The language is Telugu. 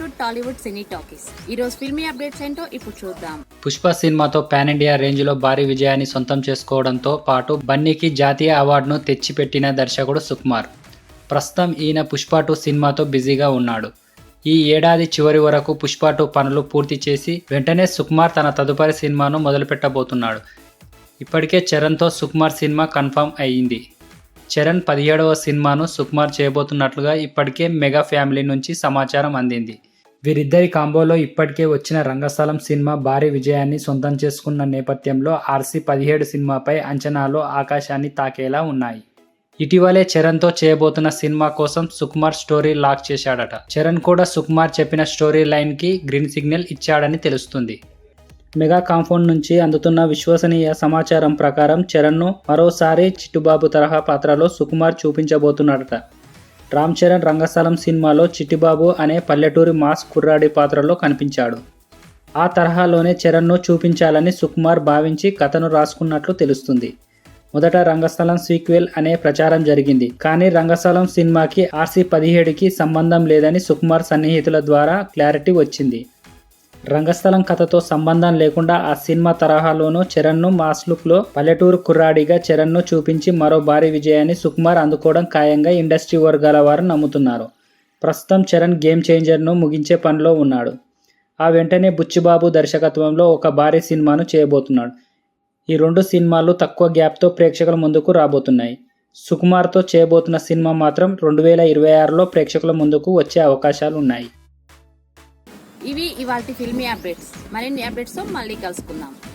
To Tollywood cine talkies. ఈ రోజు ఫిల్మీ అప్డేట్స్ ఏంటో ఇప్పుడు చూద్దాం. పుష్ప సినిమాతో పాన్ ఇండియా రేంజ్లో భారీ విజయాన్ని సొంతం చేసుకోవడంతో పాటు బన్నీకి జాతీయ అవార్డును తెచ్చిపెట్టిన దర్శకుడు సుకుమార్. ప్రస్తుతం ఈయన పుష్ప 2 సినిమాతో బిజీగా ఉన్నాడు. ఈ ఏడాది చివరి వరకు పుష్ప 2 పనులు పూర్తి చేసి వెంటనే సుకుమార్ తన తదుపరి సినిమాను మొదలుపెట్టబోతున్నాడు. ఇప్పటికే చరణ్తో సుకుమార్ సినిమా కన్ఫర్మ్ అయ్యింది. చరణ్ 17వ సినిమాను సుకుమార్ చేయబోతున్నట్లుగా ఇప్పటికే మెగా ఫ్యామిలీ నుంచి సమాచారం అందింది. వీరిద్దరి కాంబోలో ఇప్పటికే వచ్చిన రంగస్థలం సినిమా భారీ విజయాన్ని సొంతం చేసుకున్న నేపథ్యంలో RC-17 సినిమాపై అంచనాలు ఆకాశాన్ని తాకేలా ఉన్నాయి. ఇటీవలే చరణ్తో చేయబోతున్న సినిమా కోసం సుకుమార్ స్టోరీ లాక్ చేశాడట. చరణ్ కూడా సుకుమార్ చెప్పిన స్టోరీ లైన్కి గ్రీన్ సిగ్నల్ ఇచ్చాడని తెలుస్తుంది. మెగా కాంపౌండ్ నుంచి అందుతున్న విశ్వసనీయ సమాచారం ప్రకారం చరణ్ను మరోసారి చిట్టుబాబు తరహా పాత్రలో సుకుమార్ చూపించబోతున్నాడట. రామ్ చరణ్ రంగస్థలం సినిమాలో చిట్టిబాబు అనే పల్లెటూరి మాస్ కుర్రాడి పాత్రలో కనిపించాడు. ఆ తరహాలోనే చరణ్ను చూపించాలని సుకుమార్ భావించి కథను రాసుకున్నట్లు తెలుస్తుంది. మొదట రంగస్థలం సీక్వెల్ అనే ప్రచారం జరిగింది. కానీ రంగస్థలం సినిమాకి RC-17కి సంబంధం లేదని సుకుమార్ సన్నిహితుల ద్వారా క్లారిటీ వచ్చింది. రంగస్థలం కథతో సంబంధం లేకుండా ఆ సినిమా తరహాలోనూ చరణ్ను మాస్ లుక్లో పల్లెటూరు కుర్రాడిగా చరణ్ను చూపించి మరో భారీ విజయాన్ని సుకుమార్ అందుకోవడం ఖాయంగా ఇండస్ట్రీ వర్గాల వారు నమ్ముతున్నారు. ప్రస్తుతం చరణ్ గేమ్ చేంజర్ను ముగించే పనిలో ఉన్నాడు. ఆ వెంటనే బుచ్చిబాబు దర్శకత్వంలో ఒక భారీ సినిమాను చేయబోతున్నాడు. ఈ 2 సినిమాలు తక్కువ గ్యాప్తో ప్రేక్షకుల ముందుకు రాబోతున్నాయి. సుకుమార్తో చేయబోతున్న సినిమా మాత్రం 2026లో ప్రేక్షకుల ముందుకు వచ్చే అవకాశాలు ఉన్నాయి. ఇవి ఇవాల్టి ఫిల్మీ అప్డేట్స్. మరిన్ని అప్డేట్స్తో మళ్ళీ కలుసుకుందాం.